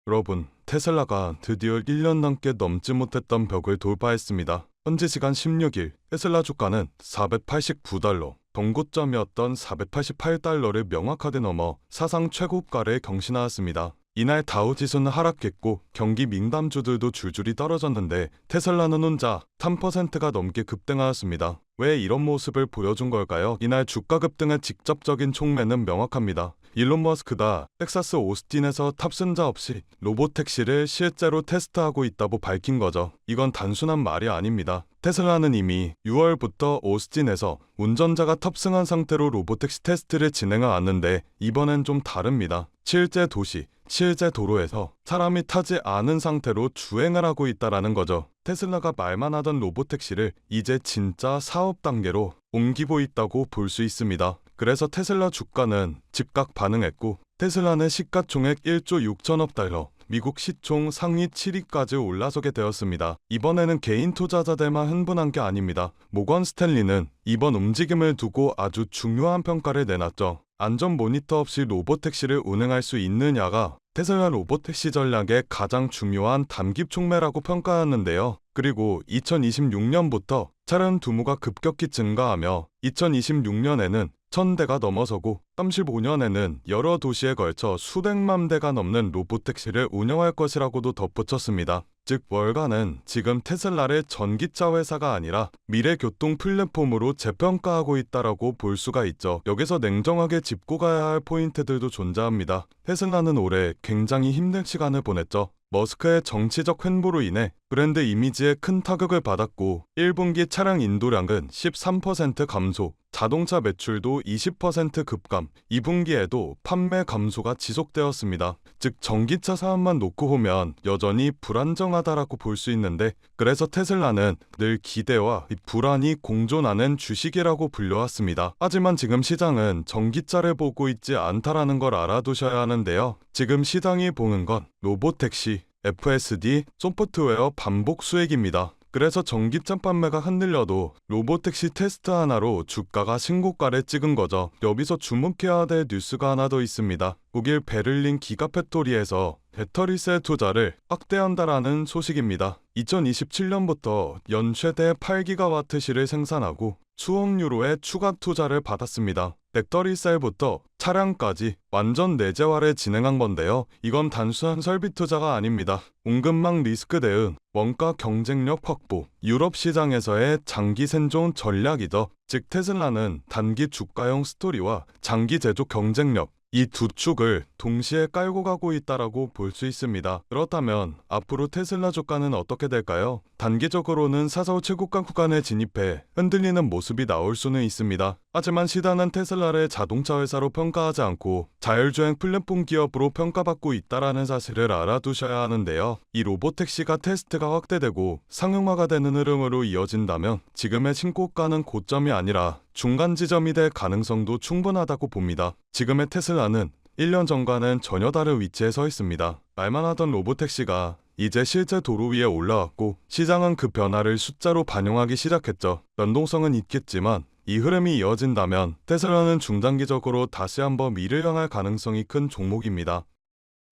여러분, 테슬라가 드디어 1년 넘게 넘지 못했던 벽을 돌파했습니다. 현지 시간 16일, 테슬라 주가는 489달러, 동고점이었던 488달러를 명확하게 넘어 사상 최고가를 경신하였습니다. 이날 다우지수는 하락했고 경기 민감주들도 줄줄이 떨어졌는데 테슬라는 혼자 3%가 넘게 급등하였습니다. 왜 이런 모습을 보여준 걸까요? 이날 주가 급등의 직접적인 촉매는 명확합니다. 일론 머스크가 텍사스 오스틴에서 탑승자 없이 로보택시를 실제로 테스트하고 있다고 밝힌 거죠. 이건 단순한 말이 아닙니다. 테슬라는 이미 6월부터 오스틴에서 운전자가 탑승한 상태로 로보택시 테스트를 진행해왔는데 이번엔 좀 다릅니다. 실제 도시, 실제 도로에서 사람이 타지 않은 상태로 주행을 하고 있다라는 거죠. 테슬라가 말만 하던 로보택시를 이제 진짜 사업 단계로 옮기고 있다고 볼 수 있습니다. 그래서 테슬라 주가는 즉각 반응했고 테슬라는 시가총액 1조 6천억 달러, 미국 시총 상위 7위까지 올라서게 되었습니다. 이번에는 개인 투자자들만 흥분한 게 아닙니다. 모건 스탠리는 이번 움직임을 두고 아주 중요한 평가를 내놨죠. 안전 모니터 없이 로보택시를 운행할 수 있느냐가 테슬라 로보택시 전략의 가장 중요한 단기 촉매라고 평가하는데요. 그리고 2026년부터 차량 규모가 급격히 증가하며 2026년에는 1000대가 넘어서고 35년에는 여러 도시에 걸쳐 수백만 대가 넘는 로보택시를 운영할 것이라고도 덧붙였습니다. 즉 월가는 지금 테슬라를 전기차 회사가 아니라 미래 교통 플랫폼으로 재평가하고 있다라고 볼 수가 있죠. 여기서 냉정하게 짚고 가야 할 포인트들도 존재합니다. 테슬라는 올해 굉장히 힘든 시간을 보냈죠. 머스크의 정치적 횡보로 인해 브랜드 이미지에 큰 타격을 받았고 1분기 차량 인도량은 13% 감소, 자동차 매출도 20% 급감, 2분기에도 판매 감소가 지속되었습니다. 즉 전기차 사업만 놓고 보면 여전히 불안정하다라고 볼 수 있는데 그래서 테슬라는 늘 기대와 불안이 공존하는 주식이라고 불려왔습니다. 하지만 지금 시장은 전기차를 보고 있지 않다라는 걸 알아두셔야 하는데요. 지금 시장이 보는 건 로보택시, FSD, 소프트웨어 반복 수익입니다. 그래서 전기차 판매가 흔들려도 로보택시 테스트 하나로 주가가 신고가를 찍은 거죠. 여기서 주목해야 될 뉴스가 하나 더 있습니다. 독일 베를린 기가팩토리에서 배터리셀 투자를 확대한다라는 소식입니다. 2027년부터 연 최대 8기가와트시를 생산하고 수억 유로의 추가 투자를 받았습니다. 배터리셀부터 차량까지 완전 내재화를 진행한 건데요. 이건 단순한 설비 투자가 아닙니다. 공급망 리스크 대응, 원가 경쟁력 확보, 유럽 시장에서의 장기 생존 전략이죠. 즉 테슬라는 단기 주가형 스토리와 장기 제조 경쟁력, 이 두 축을 동시에 깔고 가고 있다라고 볼 수 있습니다. 그렇다면 앞으로 테슬라 주가는 어떻게 될까요? 단기적으로는 사상 최고가 구간에 진입해 흔들리는 모습이 나올 수는 있습니다. 하지만 시단은 테슬라를 자동차 회사로 평가하지 않고 자율주행 플랫폼 기업으로 평가받고 있다라는 사실을 알아두셔야 하는데요. 이 로보택시가 테스트가 확대되고 상용화가 되는 흐름으로 이어진다면 지금의 신고가는 고점이 아니라 중간 지점이 될 가능성도 충분하다고 봅니다. 지금의 테슬라는 1년 전과는 전혀 다른 위치에 서 있습니다. 말만 하던 로보택시가 이제 실제 도로 위에 올라왔고 시장은 그 변화를 숫자로 반영하기 시작했죠. 연동성은 있겠지만 이 흐름이 이어진다면 테슬라는 중장기적으로 다시 한번 미를 향할 가능성이 큰 종목입니다.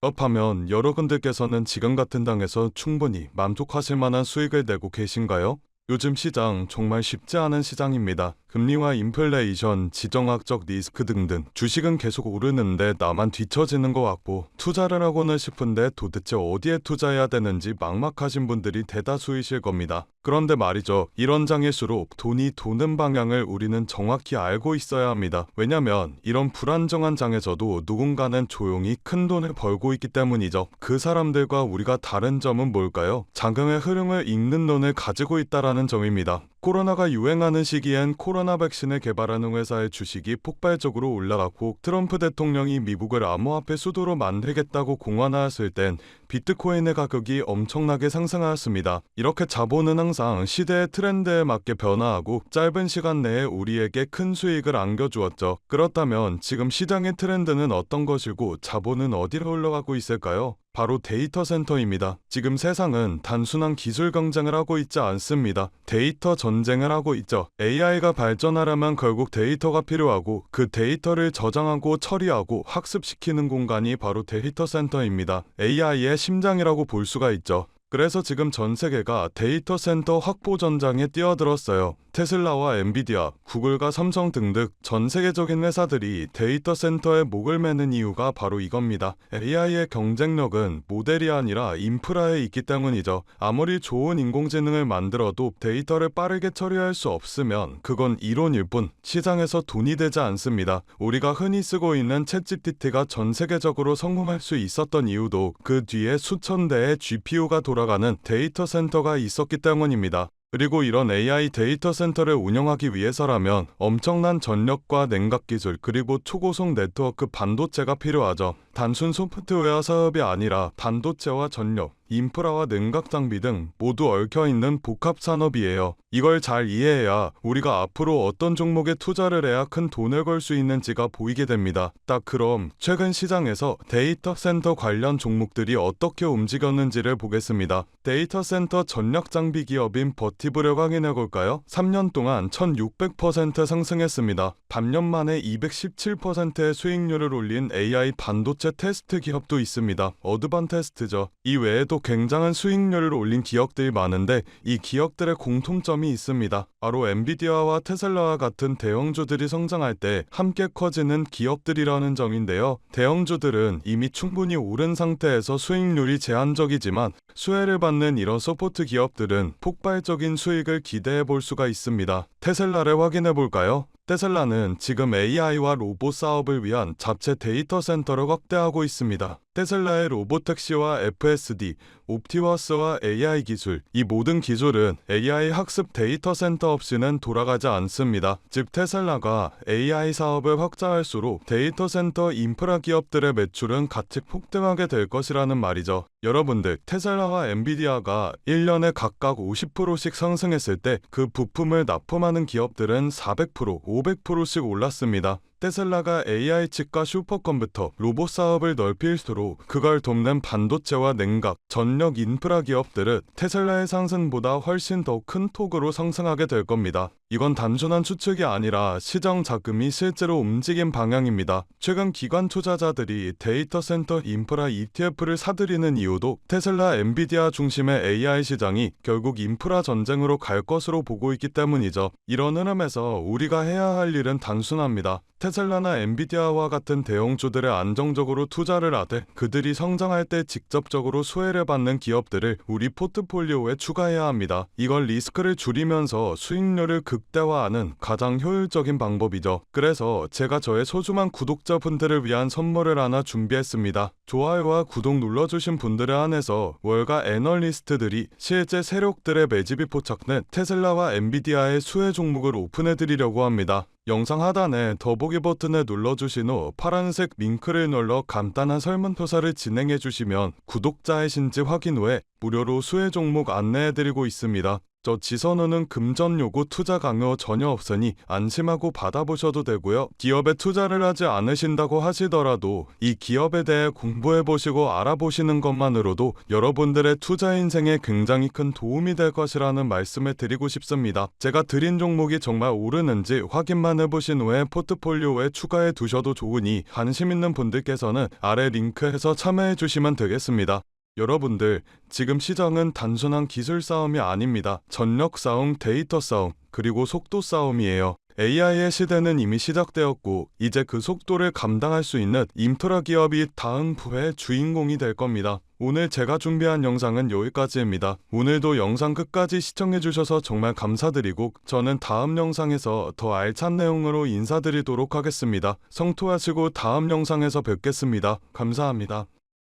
그렇다면 여러분들께서는 지금 같은 당에서 충분히 만족하실 만한 수익을 내고 계신가요? 요즘 시장 정말 쉽지 않은 시장입니다. 금리와 인플레이션, 지정학적 리스크 등등 주식은 계속 오르는데 나만 뒤처지는 것 같고 투자를 하고는 싶은데 도대체 어디에 투자해야 되는지 막막하신 분들이 대다수이실 겁니다. 그런데 말이죠. 이런 장일수록 돈이 도는 방향을 우리는 정확히 알고 있어야 합니다. 왜냐면 이런 불안정한 장에서도 누군가는 조용히 큰 돈을 벌고 있기 때문이죠. 그 사람들과 우리가 다른 점은 뭘까요? 자금의 흐름을 읽는 눈을 가지고 있다라는 점입니다. 코로나가 유행하는 시기엔 코로나 백신을 개발하는 회사의 주식이 폭발적으로 올라갔고 트럼프 대통령이 미국을 암호화폐 수도로 만들겠다고 공언하였을 땐 비트코인의 가격이 엄청나게 상승하였습니다. 이렇게 자본은 항상 시대의 트렌드에 맞게 변화하고 짧은 시간 내에 우리에게 큰 수익을 안겨주었죠. 그렇다면 지금 시장의 트렌드는 어떤 것이고 자본은 어디로 흘러가고 있을까요? 바로 데이터 센터입니다. 지금 세상은 단순한 기술 경쟁을 하고 있지 않습니다. 데이터 전쟁을 하고 있죠. AI가 발전하려면 결국 데이터가 필요하고 그 데이터를 저장하고 처리하고 학습시키는 공간이 바로 데이터 센터입니다. AI의 심장이라고 볼 수가 있죠. 그래서 지금 전 세계가 데이터 센터 확보 전장에 뛰어들었어요. 테슬라와 엔비디아, 구글과 삼성 등등 전 세계적인 회사들이 데이터 센터에 목을 매는 이유가 바로 이겁니다. AI의 경쟁력은 모델이 아니라 인프라에 있기 때문이죠. 아무리 좋은 인공지능을 만들어도 데이터를 빠르게 처리할 수 없으면 그건 이론일 뿐 시장에서 돈이 되지 않습니다. 우리가 흔히 쓰고 있는 챗GPT가 전 세계적으로 성공할 수 있었던 이유도 그 뒤에 수천 대의 GPU가 돌아가는 데이터 센터가 있었기 때문입니다. 그리고 이런 AI 데이터 센터를 운영하기 위해서라면 엄청난 전력과 냉각 기술 그리고 초고속 네트워크 반도체가 필요하죠. 단순 소프트웨어 사업이 아니라 반도체와 전력, 인프라와 냉각 장비 등 모두 얽혀있는 복합 산업이에요. 이걸 잘 이해해야 우리가 앞으로 어떤 종목에 투자를 해야 큰 돈을 벌 수 있는지가 보이게 됩니다. 딱 그럼 최근 시장에서 데이터 센터 관련 종목들이 어떻게 움직였는지를 보겠습니다. 데이터 센터 전력 장비 기업인 버티브를 확인해 볼까요? 3년 동안 1600% 상승했습니다. 반년 만에 217%의 수익률을 올린 AI 반도체 테스트 기업도 있습니다. 어드반테스트죠. 이 외에도 굉장한 수익률을 올린 기업들이 많은데 이 기업들의 공통점이 있습니다. 바로 엔비디아와 테슬라와 같은 대형주들이 성장할 때 함께 커지는 기업들이라는 점인데요. 대형주들은 이미 충분히 오른 상태에서 수익률이 제한적이지만 수혜를 받는 이런 서포트 기업들은 폭발적인 수익을 기대해 볼 수가 있습니다. 테슬라를 확인해 볼까요? 테슬라는 지금 AI와 로봇 사업을 위한 자체 데이터 센터를 확대하고 있습니다. 테슬라의 로보택시와 FSD, 옵티머스와 AI 기술, 이 모든 기술은 AI 학습 데이터 센터 없이는 돌아가지 않습니다. 즉 테슬라가 AI 사업을 확장할수록 데이터 센터 인프라 기업들의 매출은 같이 폭등하게 될 것이라는 말이죠. 여러분들, 테슬라와 엔비디아가 1년에 각각 50%씩 상승했을 때 그 부품을 납품하는 기업들은 400%, 500%씩 올랐습니다. 테슬라가 AI 칩과 슈퍼컴퓨터, 로봇 사업을 넓힐수록 그걸 돕는 반도체와 냉각, 전력 인프라 기업들은 테슬라의 상승보다 훨씬 더 큰 폭으로 상승하게 될 겁니다. 이건 단순한 추측이 아니라 시장 자금이 실제로 움직인 방향입니다. 최근 기관 투자자들이 데이터 센터 인프라 ETF를 사들이는 이유도 테슬라, 엔비디아 중심의 AI 시장이 결국 인프라 전쟁으로 갈 것으로 보고 있기 때문이죠. 이런 흐름에서 우리가 해야 할 일은 단순합니다. 테슬라나 엔비디아와 같은 대형주들에 안정적으로 투자를 하되 그들이 성장할 때 직접적으로 수혜를 받는 기업들을 우리 포트폴리오에 추가해야 합니다. 이걸 리스크를 줄이면서 수익률을 극대화하는 가장 효율적인 방법이죠. 그래서 제가 저의 소중한 구독자분들을 위한 선물을 하나 준비했습니다. 좋아요와 구독 눌러주신 분들에 한해서 월가 애널리스트들이 실제 세력들의 매집이 포착된 테슬라와 엔비디아의 수혜 종목을 오픈해드리려고 합니다. 영상 하단에 더보기 버튼을 눌러주신 후 파란색 링크를 눌러 간단한 설문조사를 진행해주시면 구독자이신지 확인 후에 무료로 수혜 종목 안내해드리고 있습니다. 저 지선우는 금전 요구 투자 강요 전혀 없으니 안심하고 받아보셔도 되고요. 기업에 투자를 하지 않으신다고 하시더라도 이 기업에 대해 공부해보시고 알아보시는 것만으로도 여러분들의 투자 인생에 굉장히 큰 도움이 될 것이라는 말씀을 드리고 싶습니다. 제가 드린 종목이 정말 오르는지 확인만 해보신 후에 포트폴리오에 추가해 두셔도 좋으니 관심 있는 분들께서는 아래 링크에서 참여해 주시면 되겠습니다. 여러분들, 지금 시장은 단순한 기술 싸움이 아닙니다. 전력 싸움, 데이터 싸움, 그리고 속도 싸움이에요. AI의 시대는 이미 시작되었고 이제 그 속도를 감당할 수 있는 인프라 기업이 다음 부의 주인공이 될 겁니다. 오늘 제가 준비한 영상은 여기까지입니다. 오늘도 영상 끝까지 시청해주셔서 정말 감사드리고 저는 다음 영상에서 더 알찬 내용으로 인사드리도록 하겠습니다. 성토하시고 다음 영상에서 뵙겠습니다. 감사합니다.